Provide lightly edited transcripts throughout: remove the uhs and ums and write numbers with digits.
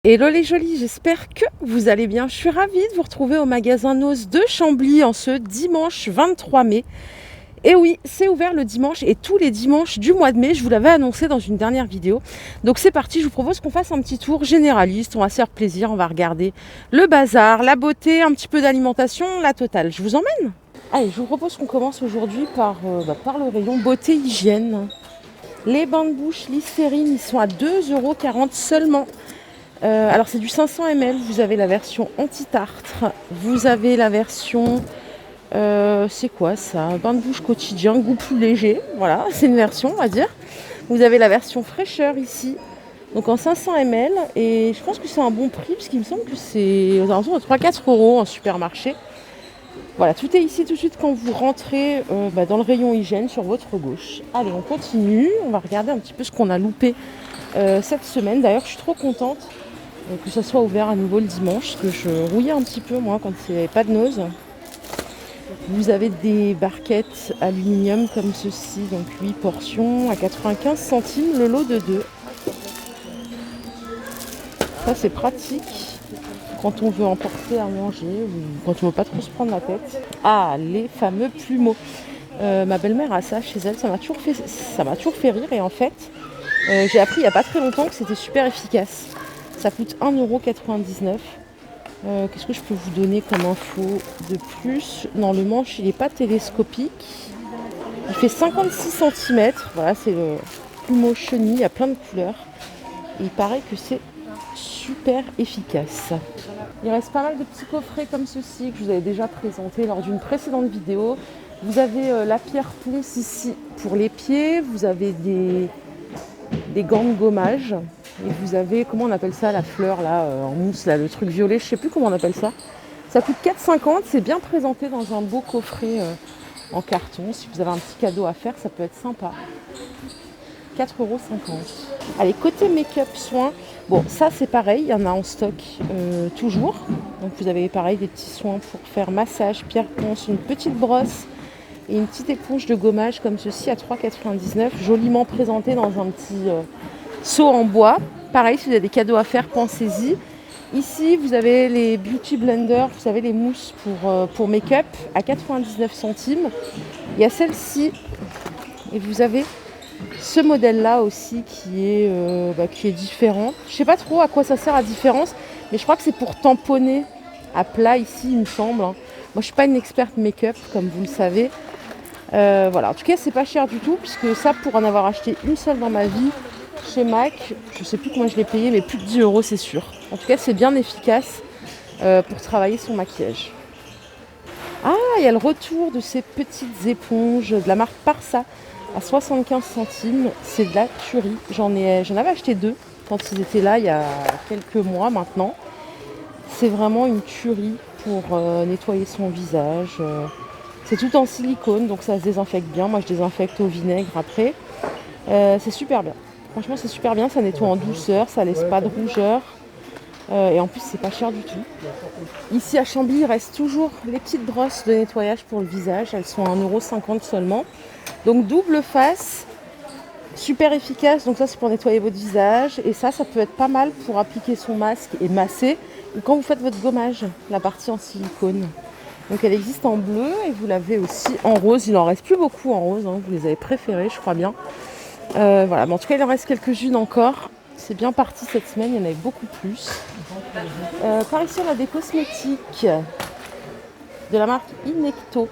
Hello les jolis, j'espère que vous allez bien. Je suis ravie de vous retrouver au magasin Noz de Chambly en ce dimanche 23 mai. Et oui, c'est ouvert le dimanche et tous les dimanches du mois de mai, je vous l'avais annoncé dans une dernière vidéo. Donc c'est parti, je vous propose qu'on fasse un petit tour généraliste, on va se faire plaisir, on va regarder le bazar, la beauté, un petit peu d'alimentation, la totale. Je vous emmène. Allez, je vous propose qu'on commence aujourd'hui par le rayon beauté hygiène. Les bains de bouche Listerine, ils sont à 2,40 € seulement. Alors c'est du 500 ml, vous avez la version anti-tartre, vous avez la version, c'est quoi ça, bain de bouche quotidien, goût plus léger, voilà, c'est une version on va dire. Vous avez la version fraîcheur ici, donc en 500 ml, et je pense que c'est un bon prix, parce qu'il me semble que c'est aux alentours de 3-4 € en supermarché. Voilà, tout est ici tout de suite quand vous rentrez dans le rayon hygiène sur votre gauche. Allez, on continue, on va regarder un petit peu ce qu'on a loupé cette semaine. D'ailleurs, je suis trop contente que ça soit ouvert à nouveau le dimanche, parce que je rouillais un petit peu moi quand il n'y avait pas de Noz. Vous avez des barquettes aluminium comme ceci, donc 8 portions à 95 centimes le lot de 2. Ça c'est pratique quand on veut emporter à manger ou quand on veut pas trop se prendre la tête. Ah, les fameux plumeaux. Ma belle-mère a ça chez elle, ça m'a toujours fait rire, et en fait j'ai appris il n'y a pas très longtemps que c'était super efficace. Ça coûte 1,99 €. Qu'est-ce que je peux vous donner comme info de plus? Non, le manche, il n'est pas télescopique. Il fait 56 cm. Voilà, c'est le plumeau chenille. Il y a plein de couleurs. Et il paraît que c'est super efficace. Il reste pas mal de petits coffrets comme ceci que je vous avais déjà présenté lors d'une précédente vidéo. Vous avez la pierre ponce ici pour les pieds. Vous avez des gants de gommage. Et vous avez, comment on appelle ça, la fleur là, en mousse, là, le truc violet, je sais plus comment on appelle ça. Ça coûte 4,50 €, c'est bien présenté dans un beau coffret en carton. Si vous avez un petit cadeau à faire, ça peut être sympa. 4,50 €. Allez, côté make-up soins, bon ça c'est pareil, il y en a en stock toujours. Donc vous avez pareil des petits soins pour faire massage, pierre ponce, une petite brosse et une petite éponge de gommage comme ceci à 3,99 €, joliment présenté dans un petit seau en bois. Pareil, si vous avez des cadeaux à faire, pensez-y. Ici, vous avez les Beauty Blender, vous savez, les mousses pour make-up à 99 centimes. Il y a celle-ci et vous avez ce modèle-là aussi qui est différent. Je ne sais pas trop à quoi ça sert à différence, mais je crois que c'est pour tamponner à plat ici, il me semble. Moi, je ne suis pas une experte make-up, comme vous le savez. Voilà, en tout cas, c'est pas cher du tout, puisque ça, pour en avoir acheté une seule dans ma vie, chez MAC, je sais plus combien je l'ai payé, mais plus de 10 € c'est sûr. En tout cas, c'est bien efficace pour travailler son maquillage. Ah, il y a le retour de ces petites éponges de la marque Parsa à 75 centimes. C'est de la tuerie. J'en avais acheté 2 quand ils étaient là il y a quelques mois maintenant. C'est vraiment une tuerie pour nettoyer son visage. C'est tout en silicone, donc ça se désinfecte bien. Moi, je désinfecte au vinaigre après. C'est super bien. Franchement, c'est super bien, ça nettoie en douceur, ça laisse pas de rougeur. Et en plus, c'est pas cher du tout. Ici à Chambly, il reste toujours les petites brosses de nettoyage pour le visage. Elles sont à 1,50 € seulement. Donc double face, super efficace. Donc ça, c'est pour nettoyer votre visage. Et ça peut être pas mal pour appliquer son masque et masser. Ou quand vous faites votre gommage, la partie en silicone. Donc elle existe en bleu et vous l'avez aussi en rose. Il en reste plus beaucoup en rose, hein. Vous les avez préférés, je crois bien. Voilà, mais en tout cas il en reste quelques-unes encore. C'est bien parti cette semaine, il y en avait beaucoup plus. Par ici on a des cosmétiques de la marque Inecto.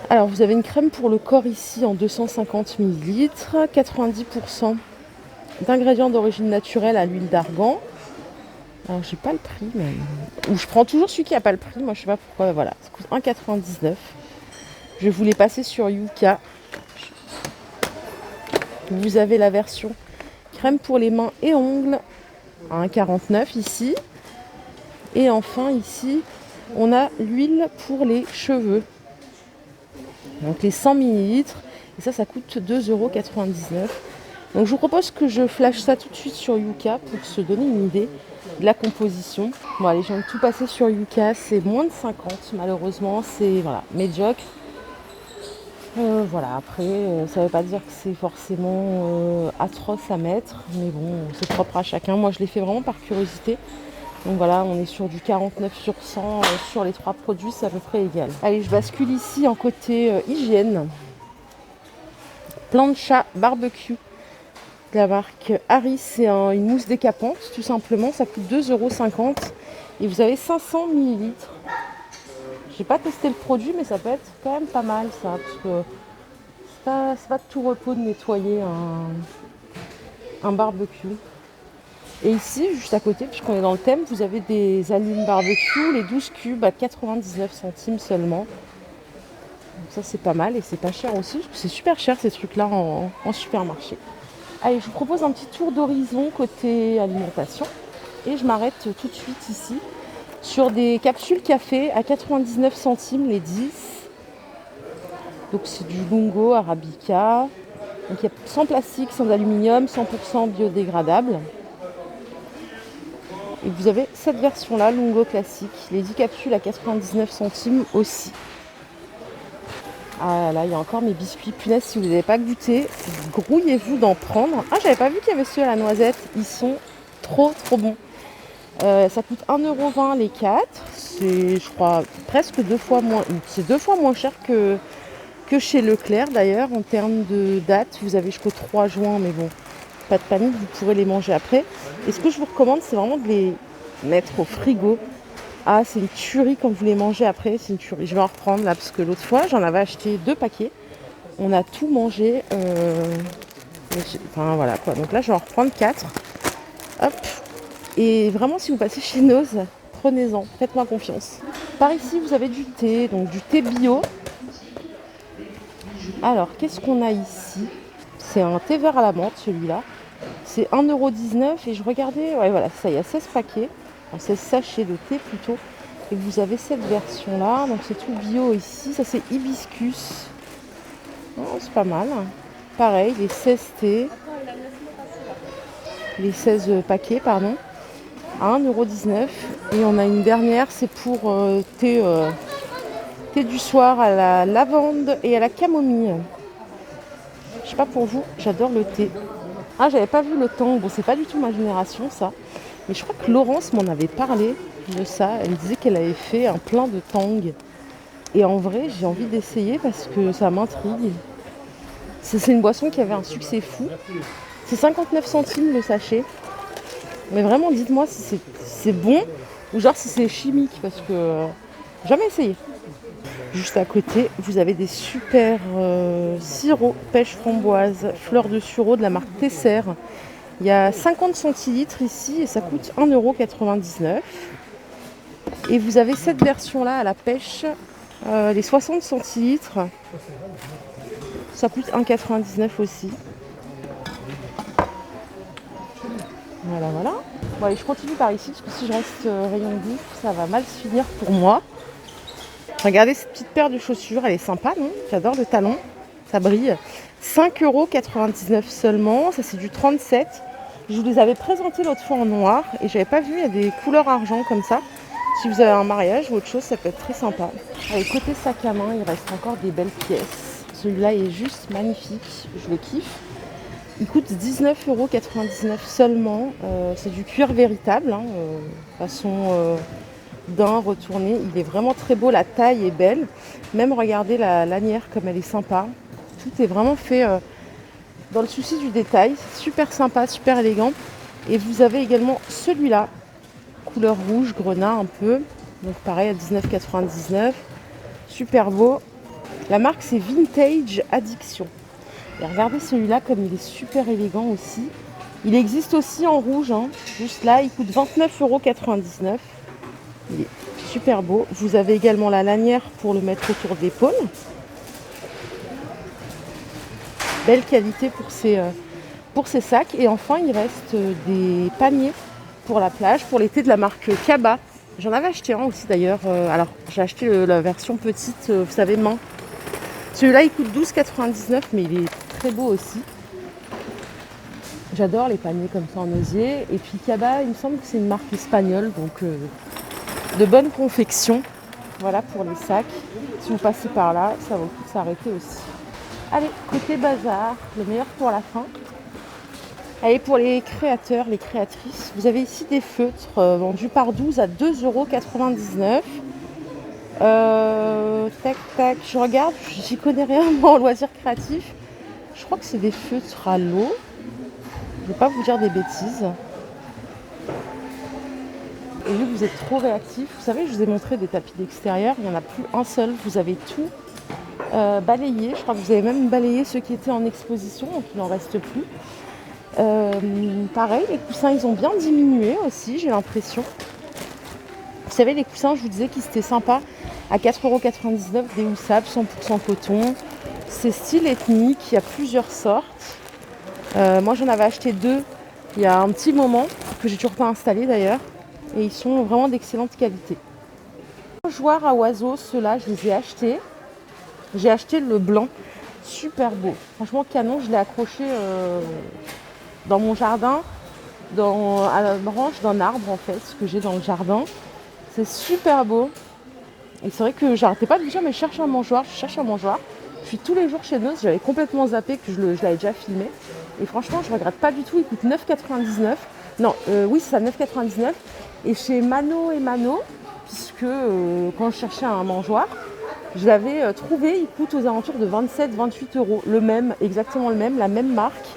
Alors vous avez une crème pour le corps ici en 250 ml, 90% d'ingrédients d'origine naturelle à l'huile d'argan. Alors j'ai pas le prix, mais ou je prends toujours celui qui a pas le prix, moi je sais pas pourquoi. Voilà, ça coûte 1,99 €. Je voulais passer sur Yuka. Vous avez la version crème pour les mains et ongles à 1,49 € ici. Et enfin ici, on a l'huile pour les cheveux. Donc les 100 ml. Et ça coûte 2,99 €. Donc je vous propose que je flash ça tout de suite sur Yuka pour se donner une idée de la composition. Bon allez, je viens de tout passer sur Yuka. C'est moins de 50 malheureusement. C'est voilà, médiocre. Voilà, après, ça veut pas dire que c'est forcément atroce à mettre, mais bon, c'est propre à chacun. Moi, je l'ai fait vraiment par curiosité. Donc voilà, on est sur du 49 sur 100 sur les 3 produits, c'est à peu près égal. Allez, je bascule ici en côté hygiène. Plancha barbecue de la marque Harris, c'est une mousse décapante, tout simplement. Ça coûte 2,50 € et vous avez 500 millilitres. J'ai pas testé le produit, mais ça peut être quand même pas mal ça, parce que c'est pas de tout repos de nettoyer un barbecue. Et ici, juste à côté, puisqu'on est dans le thème, vous avez des alumes barbecue, les 12 cubes à 99 centimes seulement. Donc ça c'est pas mal et c'est pas cher aussi, parce que c'est super cher ces trucs-là en supermarché. Allez, je vous propose un petit tour d'horizon côté alimentation. Et je m'arrête tout de suite ici sur des capsules café à 99 centimes les 10. Donc c'est du Lungo Arabica. Donc il y a sans plastique, sans aluminium, 100% biodégradable. Et vous avez cette version-là, Lungo classique, les 10 capsules à 99 centimes aussi. Ah là, il y a encore mes biscuits. Punaise, si vous n'avez pas goûté, grouillez-vous d'en prendre. Ah, j'avais pas vu qu'il y avait ceux à la noisette. Ils sont trop bons. Ça coûte 1,20 € les 4. C'est, je crois, presque 2 fois moins. C'est 2 fois moins cher que chez Leclerc d'ailleurs. En termes de date, vous avez jusqu'au 3 juin, mais bon, pas de panique, vous pourrez les manger après. Et ce que je vous recommande, c'est vraiment de les mettre au frigo. Ah, c'est une tuerie quand vous les mangez après, c'est une tuerie. Je vais en reprendre là, parce que l'autre fois, j'en avais acheté 2 paquets. On a tout mangé. Enfin, voilà quoi. Donc là, je vais en reprendre 4. Hop. Et vraiment, si vous passez chez Noz, prenez-en. Faites-moi confiance. Par ici, vous avez du thé, donc du thé bio. Alors, qu'est-ce qu'on a ici? C'est un thé vert à la menthe, celui-là. C'est 1,19 € et je regardais, ouais voilà, ça, il y a 16 paquets, enfin 16 sachets de thé plutôt. Et vous avez cette version-là, donc c'est tout bio ici, ça c'est hibiscus. Oh, c'est pas mal. Pareil, les 16 thés, les 16 paquets, pardon, à 1,19 €. Et on a une dernière, c'est pour thé du soir à la lavande et à la camomille. Je sais pas pour vous, j'adore le thé. Ah, j'avais pas vu le Tang. Bon, c'est pas du tout ma génération, ça. Mais je crois que Laurence m'en avait parlé de ça. Elle me disait qu'elle avait fait un plein de Tang. Et en vrai, j'ai envie d'essayer parce que ça m'intrigue. C'est une boisson qui avait un succès fou. C'est 59 centimes le sachet. Mais vraiment, dites-moi si c'est bon ou genre si c'est chimique parce que jamais essayé. Juste à côté, vous avez des super sirops pêche framboise, fleur de sureau de la marque Tesser. Il y a 50 centilitres ici et ça coûte 1,99 €. Et vous avez cette version-là à la pêche, les 60 centilitres. Ça coûte 1,99 € aussi. Voilà, voilà. Bon, allez, je continue par ici parce que si je reste rayon bouffe, ça va mal se finir pour moi. Regardez cette petite paire de chaussures, elle est sympa, non? J'adore le talon, ça brille. 5,99 € seulement, ça c'est du 37. Je vous les avais présentés l'autre fois en noir et j'avais pas vu, il y a des couleurs argent comme ça. Si vous avez un mariage ou autre chose, ça peut être très sympa. Allez, côté sac à main, il reste encore des belles pièces. Celui-là est juste magnifique, je le kiffe. Il coûte 19,99 € seulement. C'est du cuir véritable, hein, façon d'un retourné. Il est vraiment très beau, la taille est belle. Même regardez la lanière comme elle est sympa. Tout est vraiment fait dans le souci du détail. Super sympa, super élégant. Et vous avez également celui-là, couleur rouge, grenat un peu. Donc pareil à 19,99 €. Super beau. La marque c'est Vintage Addiction. Et regardez celui-là comme il est super élégant aussi. Il existe aussi en rouge, hein. Juste là, il coûte 29,99 €. Il est super beau. Vous avez également la lanière pour le mettre autour de l'épaule. Belle qualité pour ces sacs. Et enfin, il reste des paniers pour la plage, pour l'été de la marque Kaba. J'en avais acheté un aussi d'ailleurs. Alors, j'ai acheté la version petite, vous savez, main. Celui-là, il coûte 12,99 €, mais il est très beau aussi. J'adore les paniers comme ça en osier. Et puis Kaba, il me semble que c'est une marque espagnole, donc de bonne confection. Voilà pour les sacs. Si vous passez par là, ça vaut le coup de s'arrêter aussi. Allez, côté bazar, le meilleur pour la fin. Allez, pour les créateurs, les créatrices, vous avez ici des feutres vendus par 12 à 2,99 €. Tac, tac, je regarde, j'y connais rien moi en loisirs créatifs. Je crois que c'est des feutres à l'eau. Je ne vais pas vous dire des bêtises. Et vu que vous êtes trop réactifs, vous savez, je vous ai montré des tapis d'extérieur, il n'y en a plus un seul, vous avez tout balayé. Je crois que vous avez même balayé ceux qui étaient en exposition, donc il n'en reste plus. Pareil, les coussins, ils ont bien diminué aussi, j'ai l'impression. Vous savez, les coussins, je vous disais qu'ils étaient sympas, à 4,99 €, des houssables, 100% coton. C'est style ethnique, il y a plusieurs sortes. Moi, j'en avais acheté 2 il y a un petit moment, que j'ai toujours pas installé d'ailleurs. Et ils sont vraiment d'excellente qualité. Mangeoires à oiseaux, ceux-là, je les ai achetés. J'ai acheté le blanc, super beau. Franchement, canon, je l'ai accroché dans mon jardin, à la branche d'un arbre en fait, ce que j'ai dans le jardin. C'est super beau. Et c'est vrai que j'arrêtais pas de me dire, mais je cherche un mangeoire, je cherche un mangeoire. Je suis tous les jours chez nous, j'avais complètement zappé que je l'avais déjà filmé. Et franchement, je regrette pas du tout, il coûte 9,99 €. Non, oui, c'est ça, 9,99 €. Et chez Mano et Mano, puisque quand je cherchais un mangeoire, je l'avais trouvé, il coûte aux alentours de 27-28 €. Le même, exactement le même, la même marque.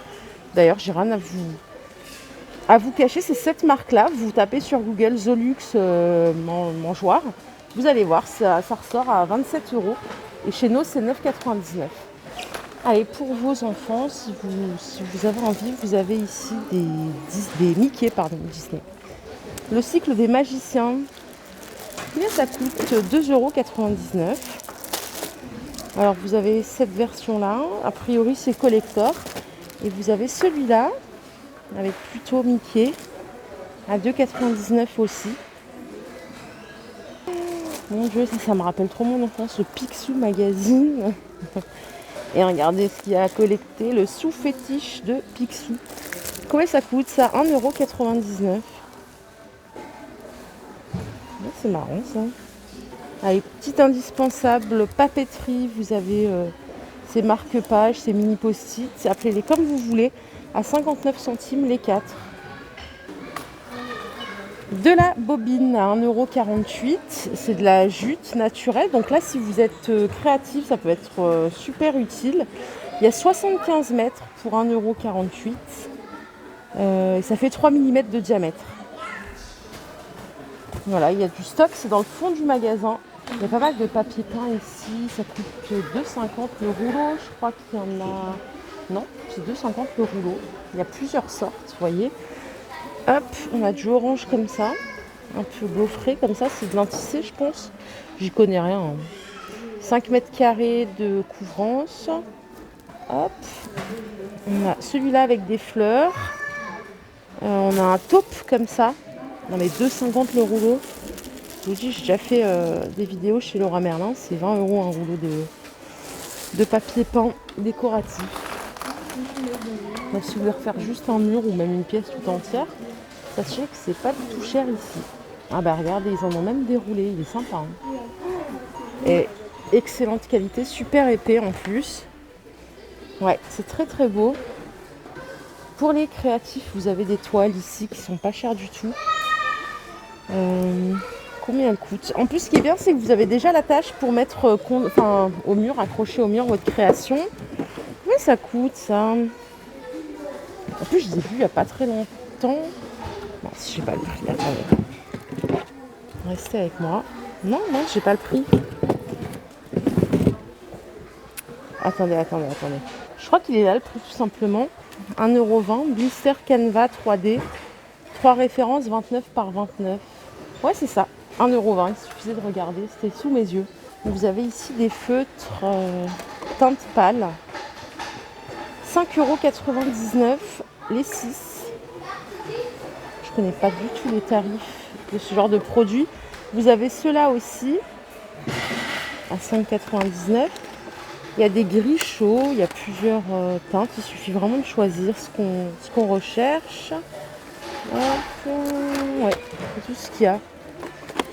D'ailleurs, j'ai rien à vous cacher, c'est cette marque-là. Vous tapez sur Google Zolux mangeoire. Vous allez voir, ça ressort à 27 €. Et chez nous, c'est 9,99 €. Allez, pour vos enfants, si vous avez envie, vous avez ici des Mickey, pardon, Disney. Le cycle des magiciens, combien ça coûte? 2,99 €. Alors vous avez cette version-là, a priori c'est collector. Et vous avez celui-là, avec plutôt Mickey, à 2,99 € aussi. Mon Dieu, ça me rappelle trop mon enfance, le Picsou Magazine. Et regardez ce qu'il y a à collecter, le sous-fétiche de Picsou. Combien ça coûte ça? 1,99 €. C'est marrant ça. Allez, petit indispensable, papeterie, vous avez ces marque-pages, ces mini post-it, appelez-les comme vous voulez, à 59 centimes les 4. De la bobine à 1,48 €, c'est de la jute naturelle. Donc là, si vous êtes créatif, ça peut être super utile. Il y a 75 mètres pour 1,48 €. Et ça fait 3 mm de diamètre. Voilà, il y a du stock, c'est dans le fond du magasin. Il y a pas mal de papier peint ici, ça coûte 2,50 € le rouleau, je crois qu'il y en a... Non, c'est 2,50 € le rouleau. Il y a plusieurs sortes, vous voyez. Hop, on a du orange comme ça, un peu gaufré comme ça, c'est de l'intissé je pense. J'y connais rien. Hein. 5 mètres carrés de couvrance. Hop, on a celui-là avec des fleurs. On a un taupe comme ça. Non mais 2,50 € le rouleau. Je vous dis, j'ai déjà fait des vidéos chez Laura Merlin. C'est 20 € un rouleau de papier peint décoratif. Donc, si vous voulez refaire juste un mur ou même une pièce tout entière, sachez que c'est pas du tout cher ici. Ah bah regardez, ils en ont même déroulé. Il est sympa. Hein. Et excellente qualité, super épais en plus. Ouais, c'est très très beau. Pour les créatifs, vous avez des toiles ici qui sont pas chères du tout. Combien elles coûtent? En plus, ce qui est bien, c'est que vous avez déjà la tâche pour mettre au mur, accrocher au mur votre création. Combien ça coûte ça? En plus, je les ai vus il n'y a pas très longtemps. Non, si j'ai pas le prix, attendez. Restez avec moi. Non, j'ai pas le prix. Attendez. Je crois qu'il est là le prix tout simplement. 1,20 €. Blister Canva 3D. 3 références, 29 par 29. Ouais, c'est ça. 1,20 €. Il suffisait de regarder. C'était sous mes yeux. Vous avez ici des feutres teinte pâle. 5,99 € les 6. Je connais pas du tout les tarifs de ce genre de produit. Vous avez ceux-là aussi à 5,99 €. Il y a des gris chauds, il y a plusieurs teintes. Il suffit vraiment de choisir ce qu'on recherche. Hop, ouais, c'est tout ce qu'il y a.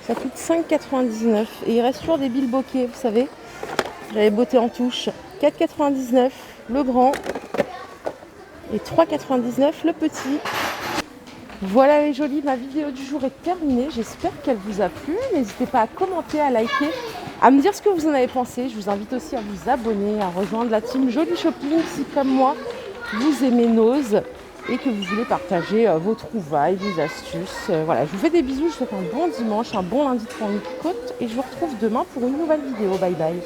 Ça coûte 5,99 € et il reste toujours des billes bokeh, vous savez. J'avais botté en touche. 4,99 le grand et 3,99 le petit. Voilà les jolis, ma vidéo du jour est terminée. J'espère qu'elle vous a plu. N'hésitez pas à commenter, à liker, à me dire ce que vous en avez pensé. Je vous invite aussi à vous abonner, à rejoindre la team Joli Shopping si comme moi vous aimez Nose et que vous voulez partager vos trouvailles, vos astuces. Voilà, je vous fais des bisous, je vous souhaite un bon dimanche, un bon lundi de Pentecôte et je vous retrouve demain pour une nouvelle vidéo. Bye bye.